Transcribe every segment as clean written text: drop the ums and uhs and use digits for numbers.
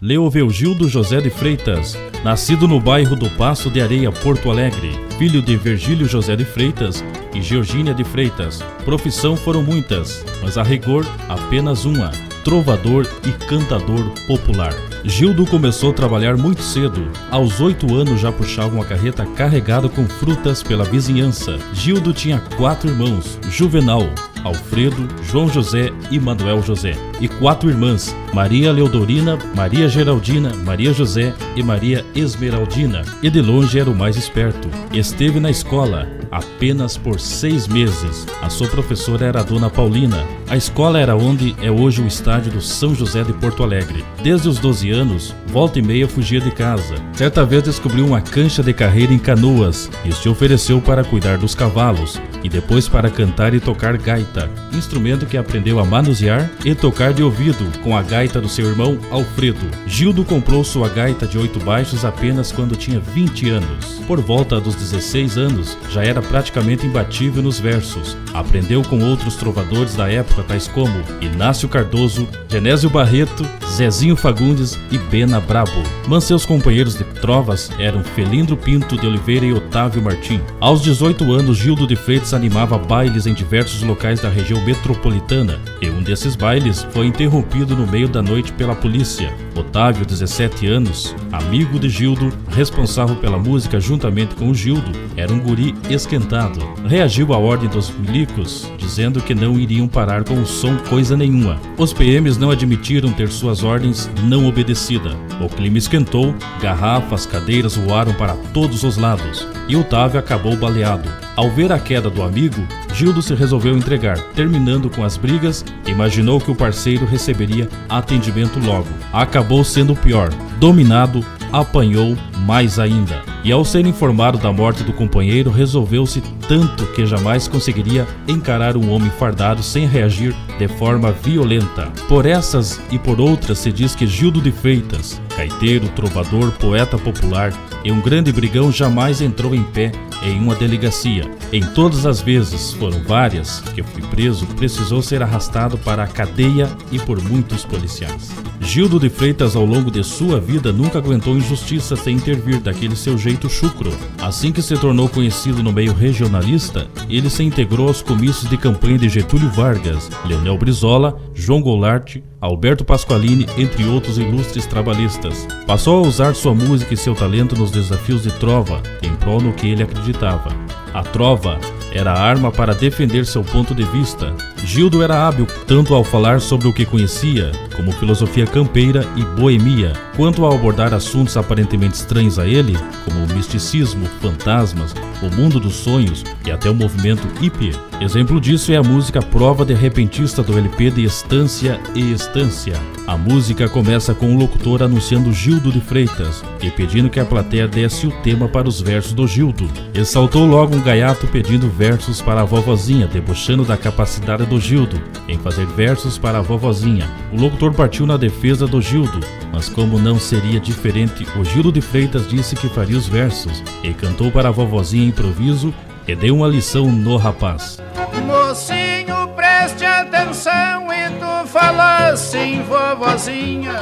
Leovelgildo José de Freitas, nascido no bairro do Passo de Areia, Porto Alegre, filho de Virgílio José de Freitas e Georgínia de Freitas. Profissão foram muitas, mas a rigor apenas uma: trovador e cantador popular. Gildo começou a trabalhar muito cedo. Aos 8 anos já puxava uma carreta carregada com frutas pela vizinhança. Gildo tinha 4 irmãos: Juvenal, Alfredo, João José e Manuel José, e 4 irmãs: Maria Leodorina, Maria Geraldina, Maria José e Maria Esmeraldina, e de longe era o mais esperto. Esteve na escola apenas por 6 meses. A sua professora era a Dona Paulina. A escola era onde é hoje o estádio do São José de Porto Alegre. Desde os 12 anos, volta e meia fugia de casa. Certa vez descobriu uma cancha de carreira em Canoas e se ofereceu para cuidar dos cavalos e depois para cantar e tocar gaita, instrumento que aprendeu a manusear e tocar de ouvido com a gaita do seu irmão Alfredo. Gildo comprou sua gaita de 8 baixos apenas quando tinha 20 anos. Por volta dos 16 anos, já era praticamente imbatível nos versos. Aprendeu com outros trovadores da época, tais como Inácio Cardoso, Genésio Barreto, Zezinho Fagundes e Bena Brabo. Mas seus companheiros de trovas eram Felindro Pinto de Oliveira e Otávio Martim. Aos 18 anos, Gildo de Freitas animava bailes em diversos locais da região metropolitana, e um desses bailes foi interrompido no meio da noite pela polícia. Otávio, 17 anos, amigo de Gildo, responsável pela música juntamente com o Gildo, era um guri esquentado. Reagiu à ordem dos milicos, dizendo que não iriam parar com o som coisa nenhuma. Os PMs não admitiram ter suas ordens não obedecidas. O clima esquentou, garrafas, cadeiras voaram para todos os lados, e Otávio acabou baleado. Ao ver a queda do amigo, Gildo se resolveu entregar. Terminando com as brigas, imaginou que o parceiro receberia atendimento logo. Acabou sendo pior. Dominado, apanhou mais ainda. E ao ser informado da morte do companheiro, resolveu-se tanto que jamais conseguiria encarar um homem fardado sem reagir de forma violenta. Por essas e por outras se diz que Gildo de Freitas, gaiteiro, trovador, poeta popular e um grande brigão, jamais entrou em pé em uma delegacia. Em todas as vezes, foram várias, que fui preso, precisou ser arrastado para a cadeia e por muitos policiais. Gildo de Freitas, ao longo de sua vida, nunca aguentou injustiça sem intervir daquele seu jeito chucro. Assim que se tornou conhecido no meio regionalista, ele se integrou aos comícios de campanha de Getúlio Vargas, Leonel Brizola, João Goulart, Alberto Pasqualini, entre outros ilustres trabalhistas. Passou a usar sua música e seu talento nos desafios de trova, em prol no que ele acreditava. A trova era a arma para defender seu ponto de vista. Gildo era hábil tanto ao falar sobre o que conhecia, como filosofia campeira e boemia, quanto ao abordar assuntos aparentemente estranhos a ele, como o misticismo, fantasmas, o mundo dos sonhos e até o movimento hippie. Exemplo disso é a música Prova de Repentista do LP de Estância e Estância. A música começa com o locutor anunciando Gildo de Freitas e pedindo que a plateia desse o tema para os versos do Gildo. E saltou logo um gaiato pedindo versos para a vovozinha, debochando da capacidade do Gildo em fazer versos para a vovozinha. O locutor partiu na defesa do Gildo, mas como não seria diferente, o Gildo de Freitas disse que faria os versos e cantou para a vovozinha em improviso e deu uma lição no rapaz. Mocinho, preste atenção e tu fala assim, vovozinha,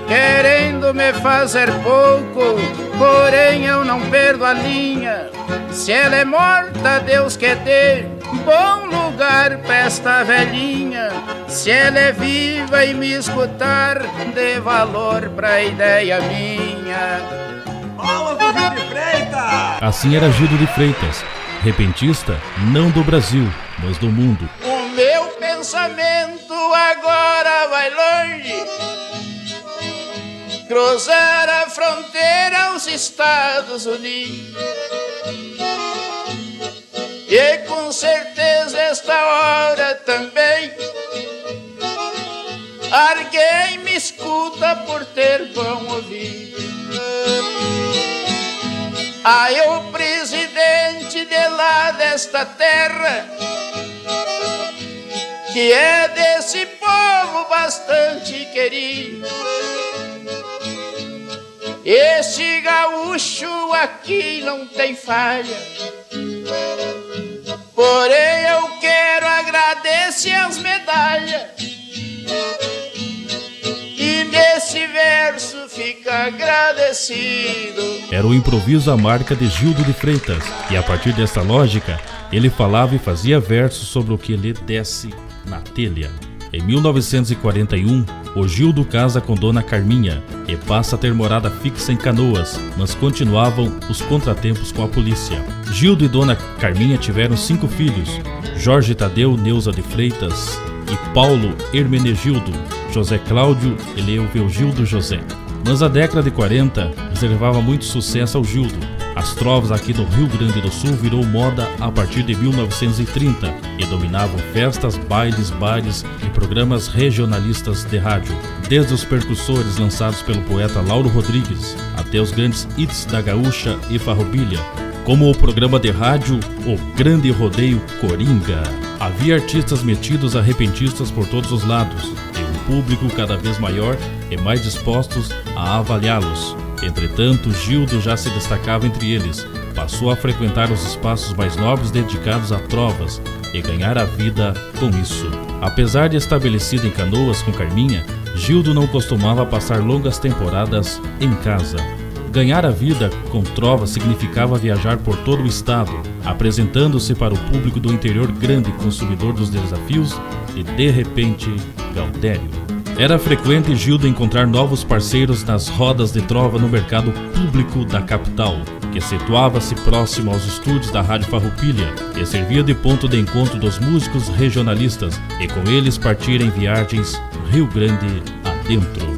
querendo me fazer pouco, porém eu não perdo a linha. Se ela é morta, Deus que dê bom lugar pra esta velhinha. Se ela é viva e me escutar, dê valor pra ideia minha. Palmas do Gildo de Freitas! Assim era Gildo de Freitas, repentista não do Brasil, mas do mundo. O meu pensamento agora vai longe, cruzar a fronteira aos Estados Unidos. E com certeza esta hora também alguém me escuta por ter bom ouvido. Aí o presidente de lá desta terra, que é desse povo bastante querido, esse gaúcho aqui não tem falha. Porém eu quero agradecer as medalhas, e nesse verso fica agradecido. Era o improviso a marca de Gildo de Freitas, e a partir dessa lógica, ele falava e fazia versos sobre o que lhe desse na telha. Em 1941, o Gildo casa com Dona Carminha e passa a ter morada fixa em Canoas, mas continuavam os contratempos com a polícia. Gildo e Dona Carminha tiveram 5 filhos: Jorge Tadeu Neuza de Freitas e Paulo Hermenegildo, José Cláudio e Leoveldildo José. Mas a década de 40 reservava muito sucesso ao Gildo. As trovas aqui do Rio Grande do Sul virou moda a partir de 1930 e dominavam festas, bailes, bares e programas regionalistas de rádio, desde os percussores lançados pelo poeta Lauro Rodrigues até os grandes hits da gaúcha e farroupilha, como o programa de rádio O Grande Rodeio Coringa. Havia artistas metidos a repentistas por todos os lados e um público cada vez maior e mais dispostos a avaliá-los. Entretanto, Gildo já se destacava entre eles, passou a frequentar os espaços mais nobres dedicados a trovas e ganhar a vida com isso. Apesar de estabelecido em Canoas com Carminha, Gildo não costumava passar longas temporadas em casa. Ganhar a vida com trova significava viajar por todo o estado, apresentando-se para o público do interior grande consumidor dos desafios e, de repente, Gaudério. Era frequente Gildo encontrar novos parceiros nas rodas de trova no mercado público da capital, que situava-se próximo aos estúdios da Rádio Farroupilha e servia de ponto de encontro dos músicos regionalistas e com eles partir em viagens Rio Grande adentro.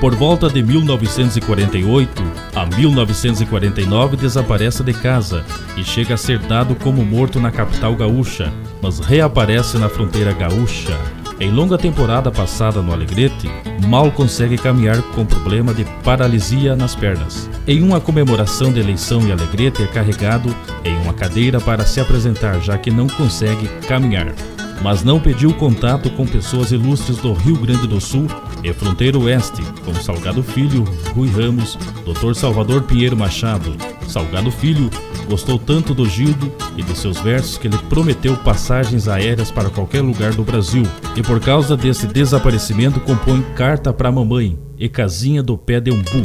Por volta de 1948 a 1949 desaparece de casa e chega a ser dado como morto na capital gaúcha, mas reaparece na fronteira gaúcha. Em longa temporada passada no Alegrete, mal consegue caminhar com problema de paralisia nas pernas. Em uma comemoração de eleição em Alegrete é carregado em uma cadeira para se apresentar, já que não consegue caminhar. Mas não pediu contato com pessoas ilustres do Rio Grande do Sul e fronteira oeste, como Salgado Filho, Rui Ramos, Dr. Salvador Pinheiro Machado. Salgado Filho gostou tanto do Gildo e de seus versos que lhe prometeu passagens aéreas para qualquer lugar do Brasil, e por causa desse desaparecimento compõe Carta pra Mamãe e Casinha do Pé de Umbu.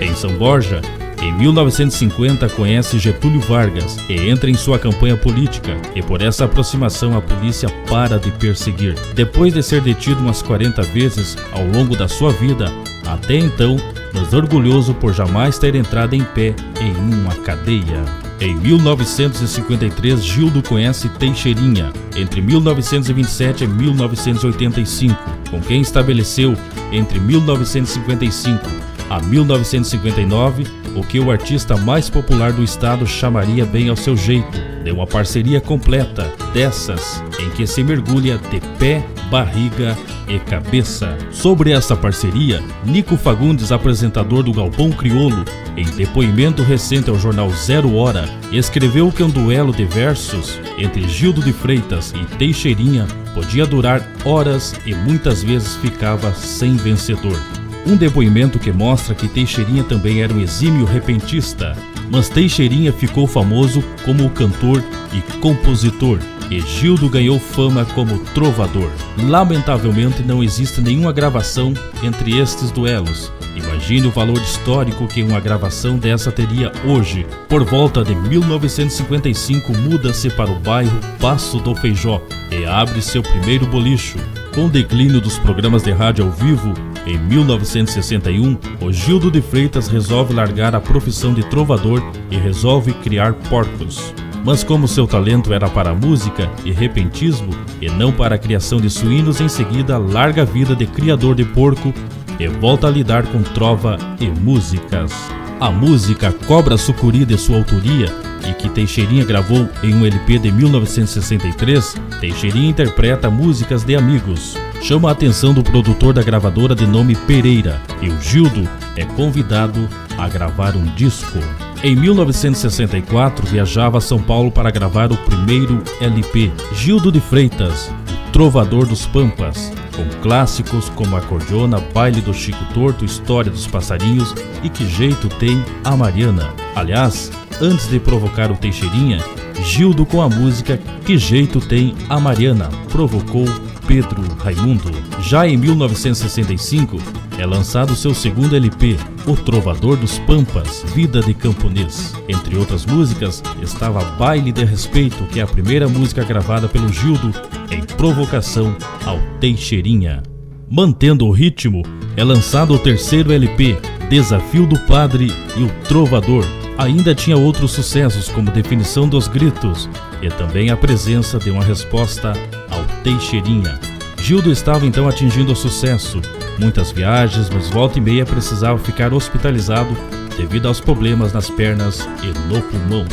Em São Borja, em 1950 conhece Getúlio Vargas e entra em sua campanha política, e por essa aproximação a polícia para de perseguir. Depois de ser detido umas 40 vezes ao longo da sua vida, até então, mas orgulhoso por jamais ter entrado em pé em uma cadeia. Em 1953, Gildo conhece Teixeirinha, entre 1927 e 1985, com quem estabeleceu, entre 1955 a 1959, o que o artista mais popular do estado chamaria bem ao seu jeito, de uma parceria completa, dessas em que se mergulha de pé, barriga e cabeça. Sobre essa parceria, Nico Fagundes, apresentador do Galpão Crioulo, em depoimento recente ao jornal Zero Hora, escreveu que um duelo de versos entre Gildo de Freitas e Teixeirinha podia durar horas e muitas vezes ficava sem vencedor. Um depoimento que mostra que Teixeirinha também era um exímio repentista, mas Teixeirinha ficou famoso como cantor e compositor, e Gildo ganhou fama como trovador. Lamentavelmente não existe nenhuma gravação entre estes duelos. Imagine o valor histórico que uma gravação dessa teria hoje. Por volta de 1955 muda-se para o bairro Passo do Feijó e abre seu primeiro bolicho. Com o declínio dos programas de rádio ao vivo, em 1961, o Gildo de Freitas resolve largar a profissão de trovador e resolve criar porcos. Mas como seu talento era para a música e repentismo e não para a criação de suínos, em seguida larga a vida de criador de porco e volta a lidar com trova e músicas. A música Cobra Sucuri, de sua autoria, e que Teixeirinha gravou em um LP de 1963, Teixeirinha interpreta músicas de amigos. Chama a atenção do produtor da gravadora de nome Pereira, e o Gildo é convidado a gravar um disco. Em 1964, viajava a São Paulo para gravar o primeiro LP, Gildo de Freitas, o Trovador dos Pampas, com clássicos como Acordeona, Baile do Chico Torto, História dos Passarinhos e Que Jeito Tem a Mariana. Aliás, antes de provocar o Teixeirinha, Gildo, com a música Que Jeito Tem a Mariana, provocou Pedro Raimundo. Já em 1965, é lançado seu segundo LP, O Trovador dos Pampas, Vida de Camponês. Entre outras músicas, estava Baile de Respeito, que é a primeira música gravada pelo Gildo em provocação ao Teixeirinha. Mantendo o ritmo, é lançado o terceiro LP, Desafio do Padre e o Trovador. Ainda tinha outros sucessos, como Definição dos Gritos e também a presença de uma resposta ao Teixeirinha. Gildo estava então atingindo o sucesso, muitas viagens, mas volta e meia precisava ficar hospitalizado devido aos problemas nas pernas e no pulmão.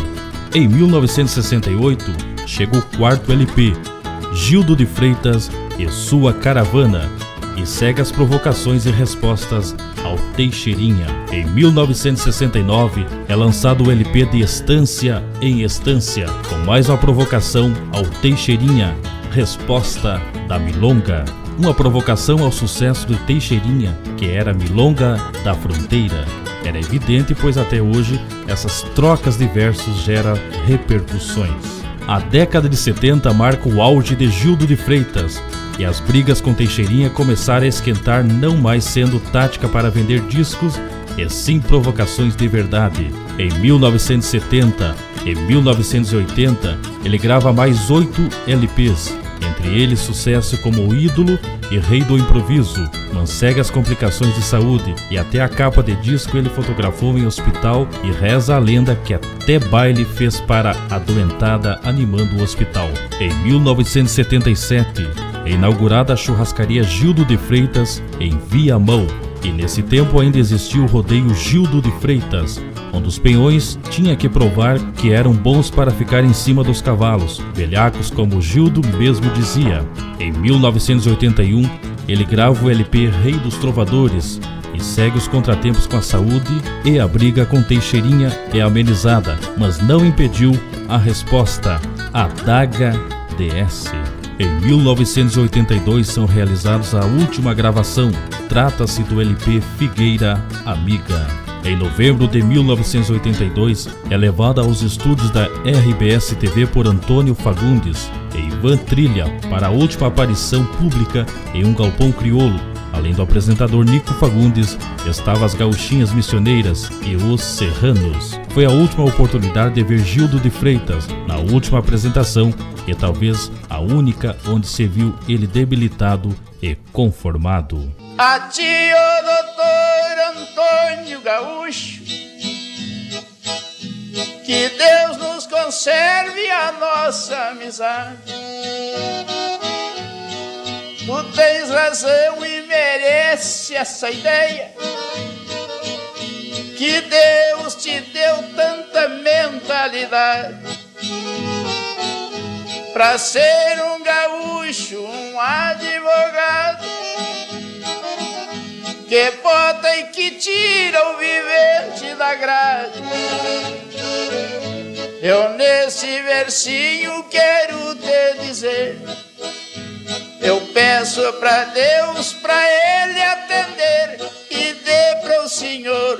Em 1968, chegou o quarto LP, Gildo de Freitas e Sua Caravana, e segue as provocações e respostas ao Teixeirinha. Em 1969 é lançado o LP de Estância em Estância, com mais uma provocação ao Teixeirinha, Resposta da Milonga. Uma provocação ao sucesso do Teixeirinha, que era a Milonga da Fronteira. Era evidente, pois até hoje essas trocas de versos geram repercussões. A década de 70 marca o auge de Gildo de Freitas, e as brigas com Teixeirinha começaram a esquentar, não mais sendo tática para vender discos, e sim provocações de verdade. Em 1970 e 1980, ele grava mais 8 LPs, entre eles sucesso como O Ídolo e Rei do Improviso, mas segue as complicações de saúde, e até a capa de disco ele fotografou em hospital, e reza a lenda que até baile fez para a doentada animando o hospital. Em 1977, é inaugurada a churrascaria Gildo de Freitas em Viamão, e nesse tempo ainda existia o rodeio Gildo de Freitas, onde os peões tinham que provar que eram bons para ficar em cima dos cavalos, velhacos como Gildo mesmo dizia. Em 1981, ele grava o LP Rei dos Trovadores e segue os contratempos com a saúde, e a briga com Teixeirinha é amenizada, mas não impediu a resposta, a Daga DS. Em 1982 são realizados a última gravação, trata-se do LP Figueira Amiga. Em novembro de 1982 é levada aos estúdios da RBS TV por Antônio Fagundes e Ivan Trilha para a última aparição pública em um galpão crioulo. Além do apresentador Nico Fagundes, estavam as Gauchinhas Missioneiras e os Serranos. Foi a última oportunidade de ver Gildo de Freitas na última apresentação, e talvez a única onde se viu ele debilitado e conformado. A tia doutor Antônio Gaúcho, que Deus nos conserve a nossa amizade. Tu tens razão e merece essa ideia, que Deus te deu tanta mentalidade pra ser um gaúcho, um advogado, que bota e que tira o vivente da grade. Eu nesse versinho quero te dizer, eu peço pra Deus, pra Ele atender e dê pro Senhor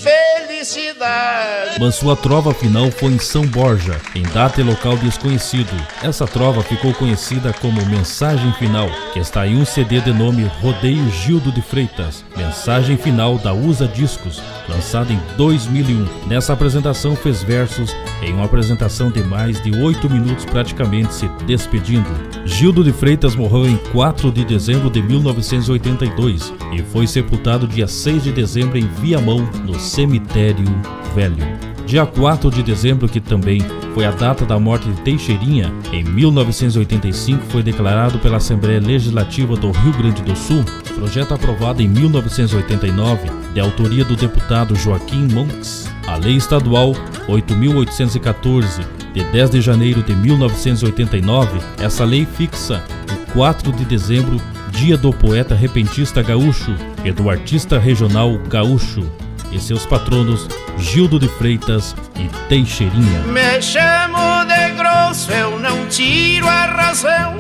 felicidade. Mas sua trova final foi em São Borja, em data e local desconhecido. Essa trova ficou conhecida como Mensagem Final, que está em um CD de nome Rodeio Gildo de Freitas, Mensagem Final da USA Discos, lançada em 2001. Nessa apresentação fez versos em uma apresentação de mais de 8 minutos, praticamente se despedindo. Gildo de Freitas morreu em 4 de dezembro de 1982 e foi sepultado dia 6 de dezembro em Viamão, no Cemitério Velho. Dia 4 de dezembro, que também foi a data da morte de Teixeirinha, em 1985 foi declarado pela Assembleia Legislativa do Rio Grande do Sul, projeto aprovado em 1989, de autoria do deputado Joaquim Monks, a Lei Estadual 8.814, de 10 de janeiro de 1989, essa lei fixa o 4 de dezembro, dia do poeta repentista gaúcho e do artista regional gaúcho, e seus patronos Gildo de Freitas e Teixeirinha. Me chamo de grosso, eu não tiro a razão,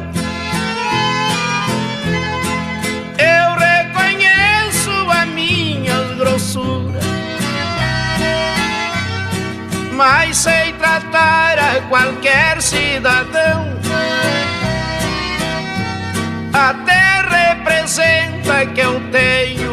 eu reconheço a minha grossura, mas sei tratar a qualquer cidadão. Até representa que eu tenho